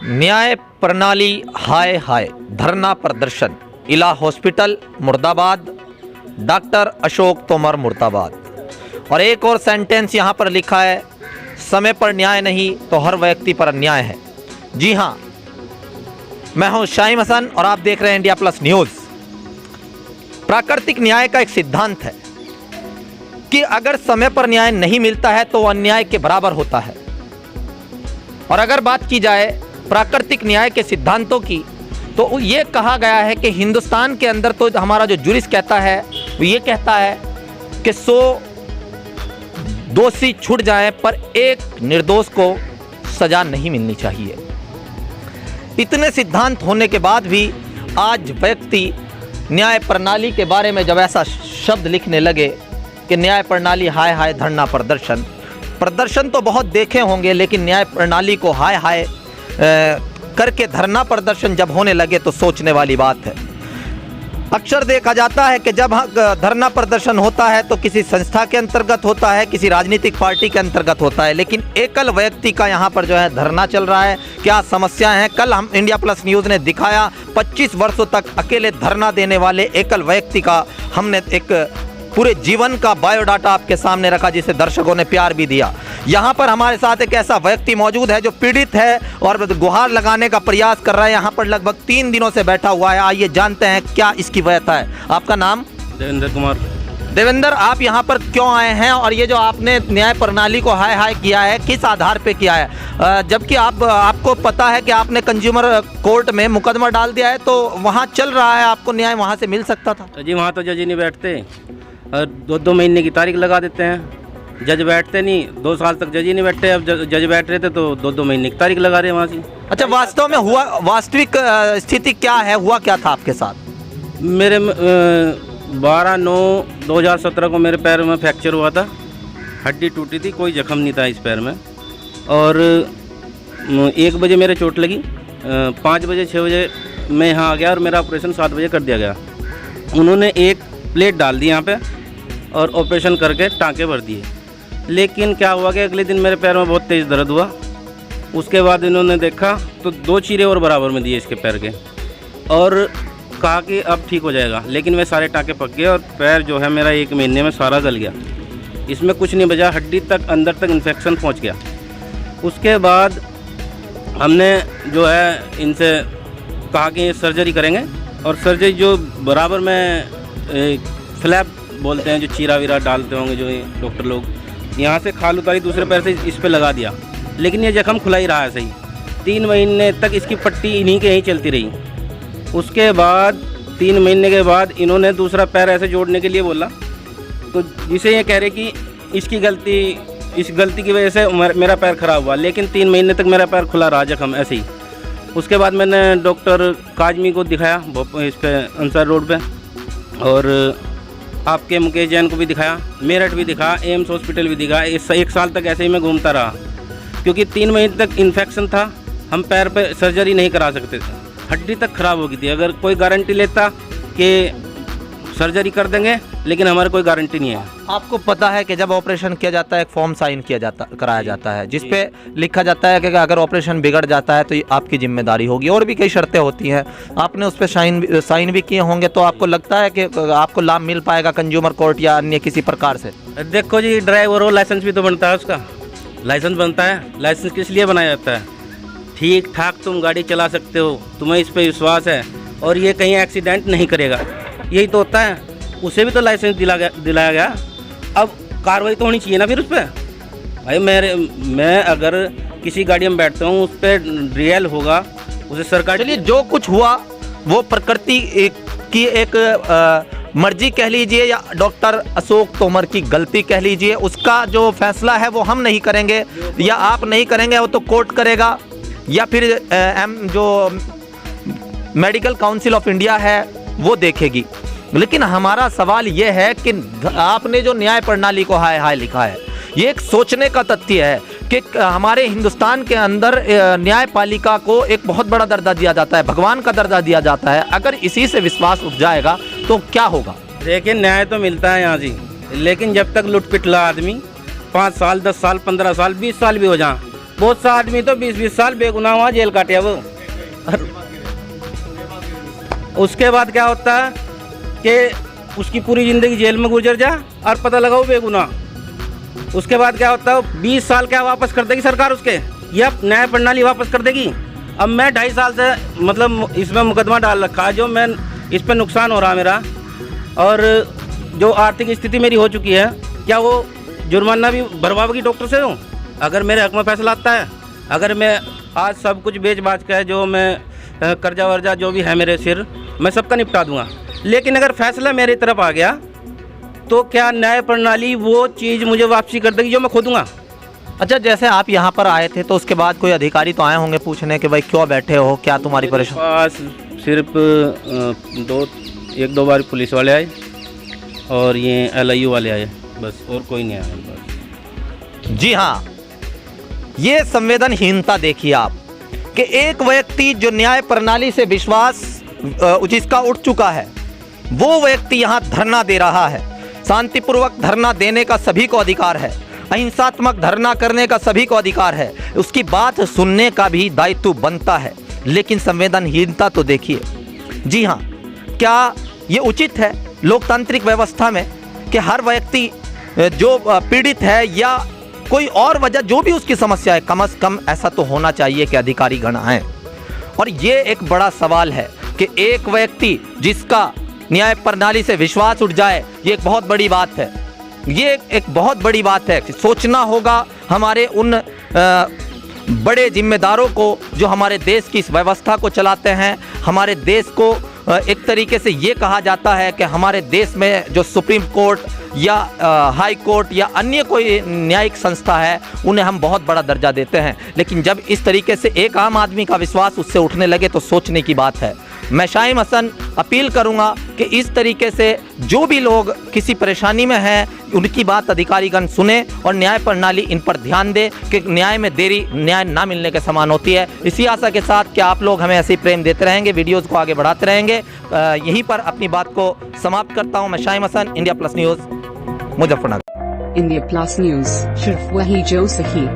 न्याय प्रणाली हाय हाय, धरना प्रदर्शन, इला हॉस्पिटल मुर्दाबाद, डॉक्टर अशोक तोमर मुर्दाबाद। और एक और सेंटेंस यहाँ पर लिखा है, समय पर न्याय नहीं तो हर व्यक्ति पर अन्याय है। जी हाँ, मैं हूँ शाहिम हसन और आप देख रहे हैं इंडिया प्लस न्यूज़। प्राकृतिक न्याय का एक सिद्धांत है कि अगर समय पर न्याय नहीं मिलता है तो अन्याय के बराबर होता है। और अगर बात की जाए प्राकृतिक न्याय के सिद्धांतों की, तो ये कहा गया है कि हिंदुस्तान के अंदर तो हमारा जो जुरिस कहता है वो ये कहता है कि 100 दोषी छूट जाएं पर एक निर्दोष को सजा नहीं मिलनी चाहिए। इतने सिद्धांत होने के बाद भी आज व्यक्ति न्याय प्रणाली के बारे में जब ऐसा शब्द लिखने लगे कि न्याय प्रणाली हाय हाय धरना प्रदर्शन, प्रदर्शन तो बहुत देखे होंगे, लेकिन न्याय प्रणाली को हाय हाय करके धरना प्रदर्शन जब होने लगे तो सोचने वाली बात है। अक्सर देखा जाता है कि जब धरना प्रदर्शन होता है तो किसी संस्था के अंतर्गत होता है, किसी राजनीतिक पार्टी के अंतर्गत होता है, लेकिन एकल व्यक्ति का यहाँ पर जो है धरना चल रहा है। क्या समस्याएं हैं? कल हम इंडिया प्लस न्यूज़ ने दिखाया 25 वर्षों तक अकेले धरना देने वाले एकल व्यक्ति का हमने एक पूरे जीवन का बायोडाटा आपके सामने रखा, जिसे दर्शकों ने प्यार भी दिया। यहाँ पर हमारे साथ एक ऐसा व्यक्ति मौजूद है जो पीड़ित है और गुहार लगाने का प्रयास कर रहा है। यहाँ पर लगभग 3 दिनों से बैठा हुआ है। आइए जानते हैं क्या इसकी व्यथा है। आपका नाम? देवेंद्र कुमार। देवेंद्र, आप यहाँ पर क्यों आए हैं और ये जो आपने न्याय प्रणाली को हाय हाय किया है, किस आधार पे किया है? जबकि आपको पता है कि आपने कंज्यूमर कोर्ट में मुकदमा डाल दिया है, तो वहाँ चल रहा है, आपको न्याय वहाँ से मिल सकता था। जी, वहाँ तो जज ही नहीं बैठते और 2-2 महीने की तारीख लगा देते हैं। जज बैठते नहीं, 2 साल तक जज ही नहीं बैठते। अब जज बैठ रहे थे तो 2-2 महीने की तारीख लगा रहे हैं वहाँ से। अच्छा, वास्तव में हुआ, वास्तविक स्थिति क्या है? हुआ क्या था आपके साथ? मेरे 12/9/2017 को मेरे पैर में फ्रैक्चर हुआ था, हड्डी टूटी थी, कोई जख्म नहीं था इस पैर में। और 1 बजे मेरे चोट लगी, 5 बजे 6 बजे मैं यहाँ आ गया और मेरा ऑपरेशन 7 बजे कर दिया गया। उन्होंने एक प्लेट डाल दी यहाँ पे और ऑपरेशन करके टाँके भर दिए। लेकिन क्या हुआ कि अगले दिन मेरे पैर में बहुत तेज़ दर्द हुआ। उसके बाद इन्होंने देखा तो 2 चीरे और बराबर में दिए इसके पैर के और कहा कि अब ठीक हो जाएगा। लेकिन वे सारे टाँके पक गए और पैर जो है मेरा 1 महीने में सारा गल गया। इसमें कुछ नहीं बचा, हड्डी तक अंदर तक इन्फेक्शन पहुंच गया। उसके बाद हमने जो है इनसे कहा कि सर्जरी करेंगे और सर्जरी जो बराबर में फ्लैप बोलते हैं, जो चीरा वीरा डालते होंगे जो डॉक्टर लोग, यहाँ से खाल उतारी दूसरे पैर से इस पे लगा दिया। लेकिन ये जख्म खुला ही रहा है सही। 3 महीने तक इसकी पट्टी इन्हीं के यहीं चलती रही। उसके बाद 3 महीने के बाद इन्होंने दूसरा पैर ऐसे जोड़ने के लिए बोला, तो जिसे ये कह रहे कि इसकी गलती, इस गलती की वजह से मेरा पैर ख़राब हुआ। लेकिन 3 महीने तक मेरा पैर खुला रहा जख्म ऐसे ही। उसके बाद मैंने डॉक्टर काजमी को दिखाया इस पे अंसार रोड पे, और आपके मुकेश जैन को भी दिखाया, मेरठ भी दिखाया, एम्स हॉस्पिटल भी दिखाया। इस 1 साल तक ऐसे ही मैं घूमता रहा, क्योंकि 3 महीने तक इन्फेक्शन था। हम पैर पे सर्जरी नहीं करा सकते थे, हड्डी तक ख़राब हो गई थी। अगर कोई गारंटी लेता कि सर्जरी कर देंगे, लेकिन हमारी कोई गारंटी नहीं है। आपको पता है कि जब ऑपरेशन किया जाता है एक फॉर्म साइन कराया जाता है, जिस पे लिखा जाता है कि अगर ऑपरेशन बिगड़ जाता है तो ये आपकी जिम्मेदारी होगी, और भी कई शर्तें होती हैं। आपने उस पर साइन भी किए होंगे, तो आपको लगता है कि आपको लाभ मिल पाएगा कंज्यूमर कोर्ट या अन्य किसी प्रकार से? देखो जी, ड्राइवर हो, लाइसेंस भी तो बनता है, उसका लाइसेंस बनता है। लाइसेंस किस लिए बनाया जाता है? ठीक ठाक तुम गाड़ी चला सकते हो, तुम्हें इस पर विश्वास है और ये कहीं एक्सीडेंट नहीं करेगा, यही तो होता है। उसे भी तो लाइसेंस दिलाया गया। अब कार्रवाई तो होनी चाहिए ना फिर उस पर। भाई मैं अगर किसी गाड़ी में बैठता हूँ, उस पर रियल होगा, उसे सरकार। चलिए, जो कुछ हुआ वो प्रकृति की एक मर्जी कह लीजिए या डॉक्टर अशोक तोमर की गलती कह लीजिए, उसका जो फैसला है वो हम नहीं करेंगे या आप नहीं करेंगे, वो तो कोर्ट करेगा या फिर जो मेडिकल काउंसिल ऑफ इंडिया है वो देखेगी। लेकिन हमारा सवाल ये है कि आपने जो न्याय प्रणाली को हाय हाय लिखा है, ये एक सोचने का तथ्य है कि हमारे हिंदुस्तान के अंदर न्यायपालिका को एक बहुत बड़ा दर्जा दिया जाता है, भगवान का दर्जा दिया जाता है। अगर इसी से विश्वास उठ जाएगा तो क्या होगा? देखिए, न्याय तो मिलता है यहाँ जी, लेकिन जब तक लुट पिटला आदमी 5 साल 10 साल 15 साल 20 साल भी हो जाए, बहुत सा आदमी तो 20-20 साल बेगुनाह वहाँ जेल काटे वो। उसके बाद क्या होता है कि उसकी पूरी ज़िंदगी जेल में गुजर जा और पता लगा वो बेगुनाह। उसके बाद क्या होता है 20 साल क्या वापस कर देगी सरकार उसके, या न्याय प्रणाली वापस कर देगी। अब मैं 2.5 साल से मतलब इसमें मुकदमा डाल रखा है, जो मैं इस पर नुकसान हो रहा है मेरा, और जो आर्थिक स्थिति मेरी हो चुकी है, क्या वो जुर्माना भी भरवाओगी डॉक्टर से हूँ? अगर मेरे हक में फैसला आता है, अगर मैं आज सब कुछ बेच बाच के जो मैं कर्जा वर्जा जो भी है मेरे सिर, मैं सबका निपटा दूंगा। लेकिन अगर फैसला मेरी तरफ आ गया तो क्या न्याय प्रणाली वो चीज़ मुझे वापसी कर देगी जो मैं खो दूंगा? अच्छा, जैसे आप यहाँ पर आए थे तो उसके बाद कोई अधिकारी तो आए होंगे पूछने कि भाई क्यों बैठे हो, क्या तुम्हारी परेशानी? पास सिर्फ 1-2 बार पुलिस वाले आए और ये LIU वाले आए, बस, और कोई नहीं आया बस। जी हाँ, ये संवेदनहीनता देखिए आप कि एक व्यक्ति जो न्याय प्रणाली से विश्वास जिसका उठ चुका है, वो व्यक्ति यहाँ धरना दे रहा है। शांतिपूर्वक धरना देने का सभी को अधिकार है, अहिंसात्मक धरना करने का सभी को अधिकार है, उसकी बात सुनने का भी दायित्व बनता है। लेकिन संवेदनहीनता तो देखिए। जी हाँ, क्या ये उचित है लोकतांत्रिक व्यवस्था में कि हर व्यक्ति जो पीड़ित है या कोई और वजह जो भी उसकी समस्या है, कम से कम ऐसा तो होना चाहिए कि अधिकारी गण आएं। और ये एक बड़ा सवाल है कि एक व्यक्ति जिसका न्याय प्रणाली से विश्वास उठ जाए, ये एक बहुत बड़ी बात है। ये एक बहुत बड़ी बात है कि सोचना होगा हमारे उन बड़े जिम्मेदारों को जो हमारे देश की इस व्यवस्था को चलाते हैं। हमारे देश को एक तरीके से ये कहा जाता है कि हमारे देश में जो सुप्रीम कोर्ट या हाई कोर्ट या अन्य कोई न्यायिक संस्था है, उन्हें हम बहुत बड़ा दर्जा देते हैं। लेकिन जब इस तरीके से एक आम आदमी का विश्वास उससे उठने लगे तो सोचने की बात है। मैं शाइम हसन अपील करूंगा कि इस तरीके से जो भी लोग किसी परेशानी में हैं, उनकी बात अधिकारीगण सुने और न्याय प्रणाली इन पर ध्यान दे कि न्याय में देरी न्याय ना मिलने के समान होती है। इसी आशा के साथ कि आप लोग हमें ऐसे ही प्रेम देते रहेंगे, वीडियोज़ को आगे बढ़ाते रहेंगे। यहीं पर अपनी बात को समाप्त करता हूँ। मैं Shaim Hasan, India plus news, Muzaffarnagar. India plus news, सिर्फ वही जो सही।